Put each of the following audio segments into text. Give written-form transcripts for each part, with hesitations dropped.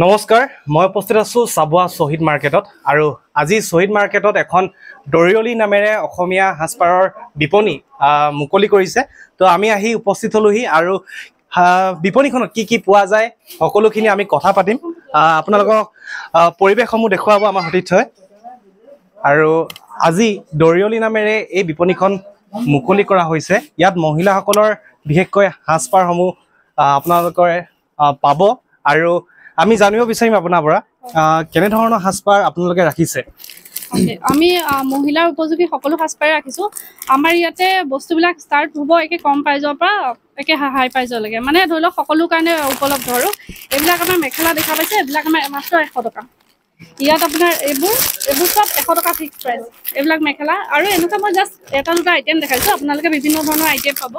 নমস্কাৰ মই উপস্থিত আছো সাবুৱা শহীদ মাৰ্কেটত আৰু আজি শহীদ মাৰ্কেটত এখন দৰিয়লি নামেৰে অসমীয়া হাসপাৰৰ বিপণী মুকলি কৰিছে তো আমি আহি উপস্থিত হলোহি আৰু বিপণীখনত কি পোৱা যায় সকলোখিনি আমি কথা পাতিম আপোনালোকক পৰিবেশসমূহ দেখুৱাব আমাৰ সতীৰ্থই আৰু আজি দৰিয়লি নামেৰে এই বিপণীখন মুকলি কৰা হৈছে ইয়াত মহিলাসকলৰ বিশেষকৈ হাসপাৰসমূহ আপোনালোকে পাব আৰু আমি জানিব বিচাৰিম আপোনাৰ পৰা কেনে ধৰণৰ হাসপাৰ আপোনালোকে ৰাখিছে আমি মহিলাৰ উপযোগী সকলো হাসপাৰ ৰাখিছো আমাৰ ইয়াতে বস্তুবিলাক ষ্টাৰ্ট হ'ব একে কম প্ৰাইজৰ পৰা একে হাই প্ৰাইজলৈকে মানে ধৰি লওক সকলো কাৰণে উপলব্ধ আৰু এইবিলাক আমাৰ মেখেলা দেখা পাইছে এইবিলাক আমাৰ মাত্ৰ 100 টকা ইয়াত আপোনাৰ এইবোৰ সব 100 টকা ফিক্স প্ৰাইস এইবিলাক মেখেলা আৰু এনেকুৱা মই জাস্ট এটা দুটা আইটেম দেখাইছো আপোনালোকে বিভিন্ন ধৰণৰ আইটেম পাব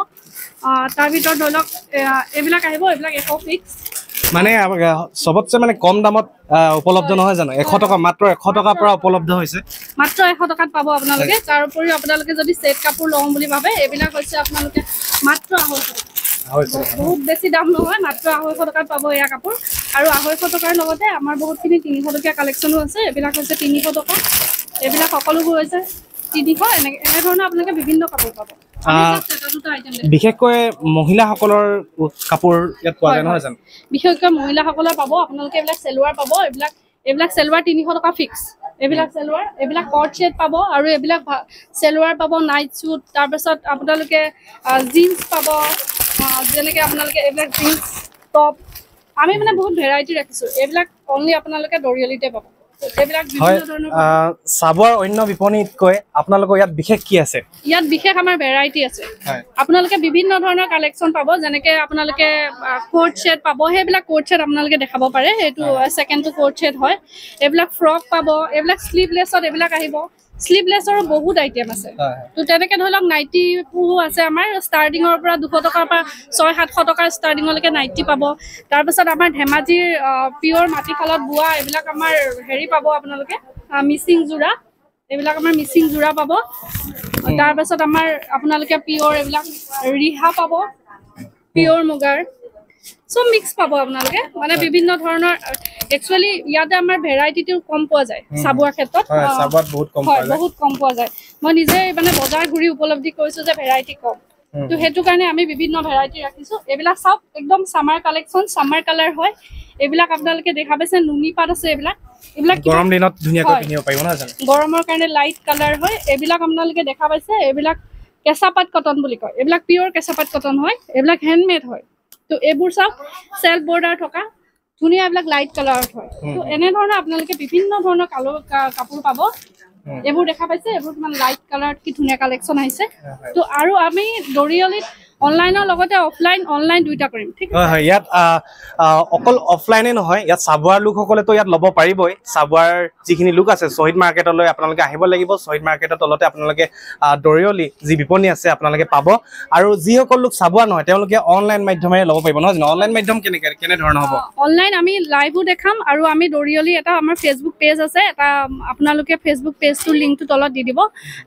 তাৰ ভিতৰত ধৰি লওক এইবিলাক আহিব এইবিলাক 100 ফিক্স মানে সবতছে মানে কম দামত উপলব্ধ নহয় জানো 100 টকা মাত্ৰ 100 টকাৰ পৰা উপলব্ধ হৈছে মাত্ৰ 100 টকাত পাব আপোনালোকে তাৰ উপৰি আপোনালোকে যদি সেট কাপোৰ লওঁ বুলি ভাবে এইবিলাক হৈছে আপোনালোকে মাত্ৰ 250 বহুত বেছি দাম নহয় মাত্ৰ 250 টকাত পাব এয়া কাপোৰ আৰু 250 টকাৰ লগতে আমাৰ বহুতখিনি 300 টকীয়া কালেকচনো আছে এইবিলাক হৈছে 300 টকা এইবিলাক সকলোবোৰ হৈছে 300 এনে ধৰণৰ আপোনালোকে বিভিন্ন কাপোৰ পাব বিশেষকৈ মহিলাসকলৰ কাপোৰ ইয়াত পোৱা যায় নহয় জানো বিশেষকৈ মহিলাসকলৰ পাব আপোনালোকে এইবিলাক সেলৱাৰ পাব এইবিলাক সেলৱাৰ 300 টকা ফিক্স এইবিলাক সেলৱাৰ এইবিলাক কট সেট পাব আৰু এইবিলাক সেলৱাৰ পাব নাইট স্যুট তাৰ পিছত আপোনালোকে জিন্স পাব যেনেকৈ আপোনালোকে এইবিলাক জিন্স টপ আমি মানে বহুত ভেৰাইটি ৰাখিছো এইবিলাক অনলি আপোনালোকে দৰিয়লিতে পাব এইবিলাক বিভিন্ন ধৰণৰ সাবুৱাৰ অন্য বিপণীতকৈ আপোনালোকৰ ইয়াত বিশেষ কি আছে ইয়াত বিশেষ আমাৰ ভেৰাইটি আছে আপোনালোকে বিভিন্ন ধৰণৰ কালেকচন পাব যেনেকৈ আপোনালোকে কোট সেট পাব সেইবিলাক কোট সেট আপোনালোকে দেখাব পাৰে এইটো সেকেন্ডটো কোট সেট হয় এইবিলাক ফ্ৰক পাব এইবিলাক স্লিভলেছত এইবিলাক আহিব স্লিভলেছৰ বহুত আইটেম আছে তো তেনেকৈ ধৰি লওক নাইটি পুহো আছে আমাৰ ষ্টাৰ্টিঙৰ পৰা 200 টকাৰ পৰা 600-700 টকাৰ ষ্টাৰ্টিঙলৈকে নাইটি পাব তাৰপিছত আমাৰ ধেমাজিৰ পিয়ৰ মাটিশালত বোৱা এইবিলাক আমাৰ হেৰি পাব আপোনালোকে মিচিং জোৰা এইবিলাক আমাৰ মিচিং জোৰা পাব তাৰপিছত আমাৰ আপোনালোকে পিয়ৰ এইবিলাক ৰিহা পাব পিয়ৰ মুগাৰ সব মিক্স পাব আপোনালোকে মানে বিভিন্ন ধৰণৰ একচুয়ালি ইয়াতে আমাৰ ভেৰাইটিটো কম পোৱা যায় সাবুৱাৰ ক্ষেত্ৰত সাবুৱাত বহুত কম পোৱা যায় মই নিজে মানে বজাৰ ঘূৰি উপলব্ধি কৰিছো যে ভেৰাইটি কম তো হেতু কাৰণে আমি বিভিন্ন ভেৰাইটি ৰাখিছো এইবিলাক সব একদম সামাৰ কালেকচন সামাৰ কালাৰ হয় এইবিলাক আপোনালোকে দেখা পাইছে নুনি পাত আছে এইবিলাক গৰম দিনত ধুনীয়াকৈ পিন্ধিব পাৰিব না জানো গৰমৰ কাৰণে লাইট কালাৰ হয় এইবিলাক আপোনালোকে দেখা পাইছে এইবিলাক কেঁচাপাত কটন বুলি কয় এইবিলাক পিয়ৰ কেঁচাপাত কটন হয় এইবিলাক হেণ্ডমেড হয় তো এইবোৰ সব সেলফ বৰ্ডাৰ থকা ধুনীয়া এইবিলাক লাইট কালাৰত হয় তো এনে ধৰণৰ আপোনালোকে বিভিন্ন ধৰণৰ কাপোৰ পাব এইবোৰ দেখা পাইছে এইবোৰ কিমান লাইট কালাৰত কি ধুনীয়া কালেকচন আহিছে তো আৰু আমি দৰিয়লিত অনলাইনৰ লগতে অফলাইন অনলাইন দুইটা কৰিম ঠিক আছে হয় ইয়াত অকল অফলাইনে নহয় ইয়াত সাবুৱাৰ লোকসকলে তো ইয়াত ল'ব পাৰিবই সাবুৱাৰ যিখিনি লোক আছে শহীদ মাৰ্কেটলৈ আপোনালোকে আহিব লাগিব শহীদ মাৰ্কেটৰ তলতে আপোনালোকে দৰিয়লি যি বিপণী আছে আপোনালোকে পাব আৰু যিসকল লোক সাবুৱা নহয় তেওঁলোকে অনলাইন মাধ্যমেৰে ল'ব পাৰিব নহয় জানো অনলাইন মাধ্যম কেনে ধৰণৰ হ'ব অনলাইন আমি লাইভো দেখাম আৰু আমি দৰিয়লি এটা আমাৰ ফেচবুক পেজ আছে এটা আপোনালোকে ফেচবুক পেজটোৰ লিংকটো তলত দি দিব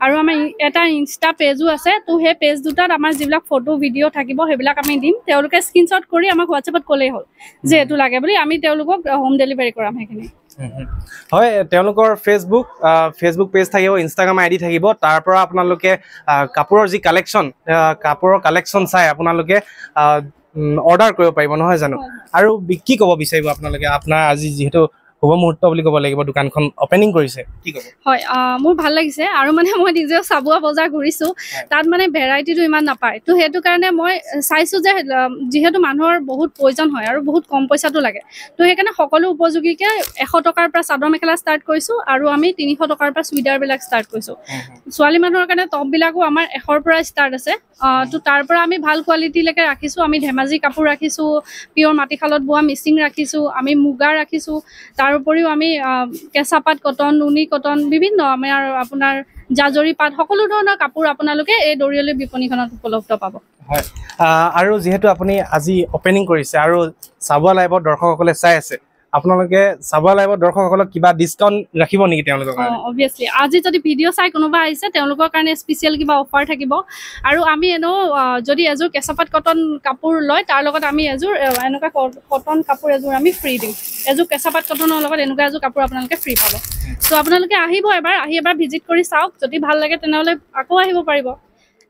আৰু আমাৰ এটা ইনষ্টা পেজো আছে তো সেই পেজ দুটাত আমাৰ যিবিলাক ফটো ভিডিও থাকিব সেইবিলাক আমি দিম তেওঁলোকে স্ক্ৰিনশ্বট কৰি আমাক হোৱাটছএপত ক'লেই হ'ল যে এটো লাগে বুলি আমি তেওঁলোকক হোম ডেলিভাৰী কৰাম সেইখিনি হয় তেওঁলোকৰ ফেচবুক পেজ থাকিব ইনষ্টাগ্ৰাম আইডি থাকিব তাৰ পৰা আপোনালোকে কাপোৰৰ যি কালেকচন চাই আপোনালোকে অৰ্ডাৰ কৰিব পাৰিব নহয় জানো আৰু কি ক'ব বিচাৰিব আপোনালোকে আপোনাৰ আজি যিহেতু শুভ মুহূৰ্ত বুলি ক'ব লাগিব দোকানখন ওপেনিং কৰিছে কি ক'ব হয় মোৰ ভাল লাগিছে আৰু মানে মই নিজে সাবুৱা বজাৰ ঘূৰিছো তাত মানে ভেৰাইটিটো ইমান নাপায় তো হেতু কাৰণে মই চাইছো যে যেহেতু মানুহৰ বহুত প্ৰয়োজন হয় আৰু বহুত কম পইচাটো লাগে তো সেইকাৰণে সকলো উপযোগীকে 100 টকাৰ পৰা চাদৰ মেখেলা ষ্টাৰ্ট কৰিছো আৰু আমি 300 টকাৰ পৰা চুইদাৰ বিলাক ষ্টাৰ্ট কৰিছো ছোৱালী মানুহৰ কাৰণে টপ বিলাকো আমাৰ 100 ৰ পৰা ষ্টাৰ্ট আছে তো তাৰ পৰা আমি ভাল কোৱালিটি লৈকে ৰাখিছো আমি ধেমাজি কাপোৰ ৰাখিছো পিয়ৰ মাটিশালত বোৱা মিচিং ৰাখিছো আমি মুগা ৰাখিছো তাৰ উপৰিও আমি কেঁচাপাত কটন নুনি কটন বিভিন্ন আমাৰ আপোনাৰ জাজৰি পাত সকলো ধৰণৰ কাপোৰ আপোনালোকে এই দৰিয়লি বিপণীখনত উপলব্ধ পাব হয় আৰু যেহেতু আপুনি আজি ওপেনিং কৰিছে আৰু সাবুৱা লাইভৰ দৰ্শকসকলে চাই আছে আপোনালোকে চাবুৱা লাইভৰ দৰ্শকসকলক কিবা ডিসকাউন্ট ৰাখিব নেকি তেওঁলোকৰ কাৰণে অবভিয়াসলি আজি যদি ভিডিও চাই কোনোবা আহিছে তেওঁলোকৰ কাৰণে স্পেশাল কিবা অফাৰ থাকিব আৰু আমি এনো যদি এজোৰ কেঁচাপাত কটন কাপোৰ লয় তাৰ লগত আমি এজোৰ এনেকা কটন কাপোৰ এজোৰ আমি ফ্ৰী দিম এজোৰ কেঁচাপাত কটনৰ লগত এনেকা এজোৰ কাপোৰ আপোনালোকে ফ্ৰী পাব সো আপোনালোকে আহিব এবাৰ ভিজিট কৰি চাওক যদি ভাল লাগে তেনেহলে আকৌ আহিব পাৰিব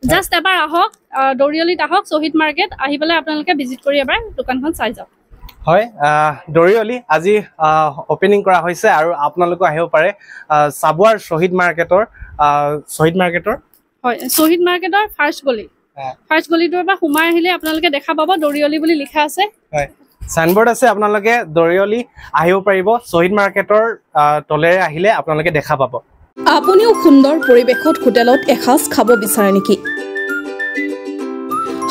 জাস্ট এবাৰ আহক দৰিয়লিত আহক শহীদ মাৰ্কেট আহি পেলাই আপোনালোকে ভিজিট কৰি এবাৰ দোকানখন চাই যাওক হয় দৰিয়লি আজি ওপেনিং কৰা হৈছে আৰু আপোনালোকে আহিব পাৰে সাবুৱাৰ শহীদ মাৰ্কেটৰ হয় শহীদ মাৰ্কেটৰ ফাৰ্স্ট গলিটোৰ পৰা সোমাই আহিলে আপোনালোকে দেখা পাব দৰিয়লি বুলি লিখা আছে হয় সাইনবোৰ্ড আছে আপোনালোকে দৰিয়লি আহিব পাৰিব শহীদ মাৰ্কেটৰ তলেৰে আহিলে আপোনালোকে দেখা পাব আপুনিও সুন্দৰ পৰিবেশত হোটেলত এসাজ খাব বিচাৰে নেকি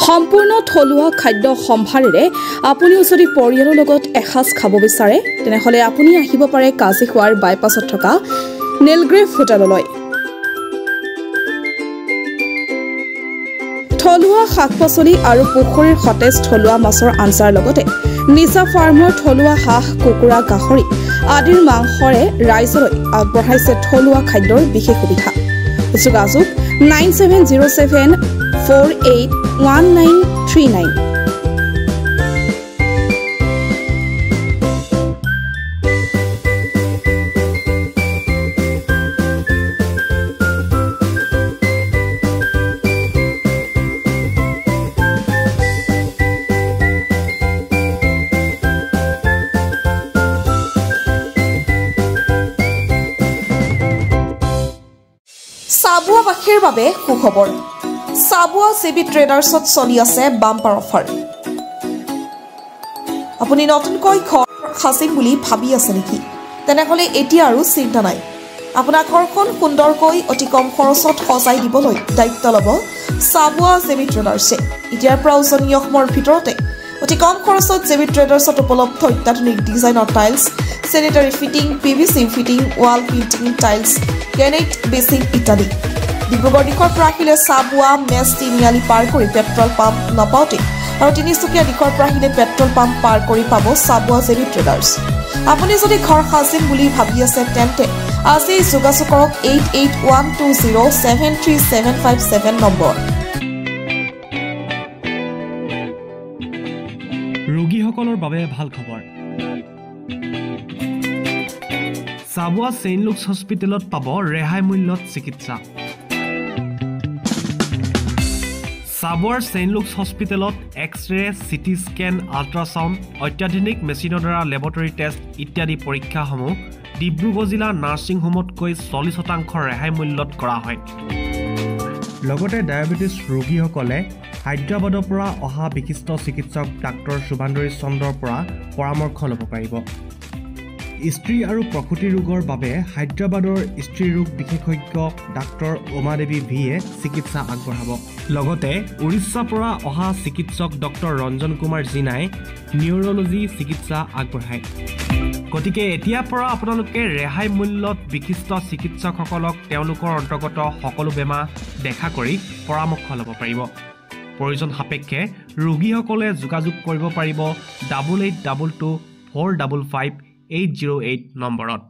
সম্পূৰ্ণ থলুৱা খাদ্য সম্ভাৰেৰে আপুনিও যদি পৰিয়ালৰ লগত এসাজ খাব বিচাৰে তেনেহলে আপুনি আহিব পাৰে কাজিখোৱাৰ বাইপাছত থকা নীলগ্ৰেভ হোটেললৈ থলুৱা শাক-পাচলি আৰু পুখুৰীৰ সতেজ থলুৱা মাছৰ আঞ্জাৰ লগতে নিচা ফাৰ্মৰ থলুৱা হাঁহ কুকুৰা গাহৰি আদিৰ মাংসৰে ৰাইজলৈ আগবঢ়াইছে থলুৱা খাদ্যৰ বিশেষ সুবিধা যোগাযোগ 9707481939 সাবুৱাবাসীৰ বাবে সুখবৰ সাবুৱা সিবি ট্ৰেডাৰ্ছত চলি আছে বাম্পাৰ অফাৰ আপুনি নতুনকৈ ঘৰ খাচিম বুলি ভাবি আছে নেকি তেনেহলে এতিয়া আৰু চিন্তা নাই আপোনাৰ ঘৰখন সুন্দৰকৈ অতি কম খৰচত সজাই দিবলৈ দায়িত্ব ল'ব সাবুৱা সিবি ট্ৰেডাৰ্ছে এতিয়াৰ পৰা উজনি অসমৰ ভিতৰতে অতি কম খৰচত সিবি ট্ৰেডাৰ্ছত উপলব্ধ অত্যাধুনিক ডিজাইনৰ tiles sanitary fitting PVC fitting wall painting tiles granite basing ইত্যাদি ডিব্ৰুগড় দিশৰ পৰা আহিলে সাবুৱা মেছ তিনিআলি পাৰ কৰি পেট্ৰল পাম্প নাপাওঁতে আৰু তিনিচুকীয়া দিশৰ পৰা আহিলে পেট্ৰল পাম্প পাৰ কৰি পাব সাবুৱা জেবি ট্ৰেডাৰ্ছ আপুনি যদি ঘৰ সাজিম বুলি ভাবি আছে তেন্তে আজি যোগাযোগ কৰক 8812073757 নম্বৰ ৰোগীসকলৰ বাবে ভাল খবৰ সাবুৱা সেইণ্ট লুকছ হস্পিটেলত পাব ৰেহাই মূল্যত চিকিৎসা সাবুৱাৰ সেইণ্ট লুকছ হস্পিটেলত এক্স-ৰে সিটি স্কেন আল্ট্ৰাসাউণ্ড অত্যাধুনিক মেচিনৰ দ্বাৰা লেবৰেটৰী টেষ্ট ইত্যাদি পৰীক্ষাসমূহ ডিব্ৰুগড় জিলা নাৰ্ছিং হোমতকৈ 40% ৰেহাই মূল্যত কৰা হয় লগতে ডায়েবেটিছ ৰোগীসকলে হায়দৰাবাদৰ পৰা অহা বিশিষ্ট চিকিৎসক ডাক্তৰ সুভান্দৰী চন্দ্ৰৰ পৰা পৰামৰ্শ ল'ব পাৰিব স্ত্ৰী আৰু প্ৰসূতি ৰোগৰ বাবে হায়দৰাবাদৰ স্ত্ৰী ৰোগ বিশেষজ্ঞ ডাক্তৰ উমা দেৱী ভিয়ে চিকিৎসা আগবঢ়াব লগতে উৰিষ্যাৰ পৰা অহা চিকিৎসক ডক্টৰ ৰঞ্জন কুমাৰ জিনাই নিউৰলজি চিকিৎসা আগবঢ়ায় গতিকে এতিয়াৰ পৰা আপোনালোকে ৰেহাই মূল্যত বিশিষ্ট চিকিৎসকসকলক তেওঁলোকৰ অন্তৰ্গত সকলো বেমাৰ দেখা কৰি পৰামৰ্শ ল'ব পাৰিব প্ৰয়োজন সাপেক্ষে ৰোগীসকলে যোগাযোগ কৰিব পাৰিব 8822 455 808 নম্বৰত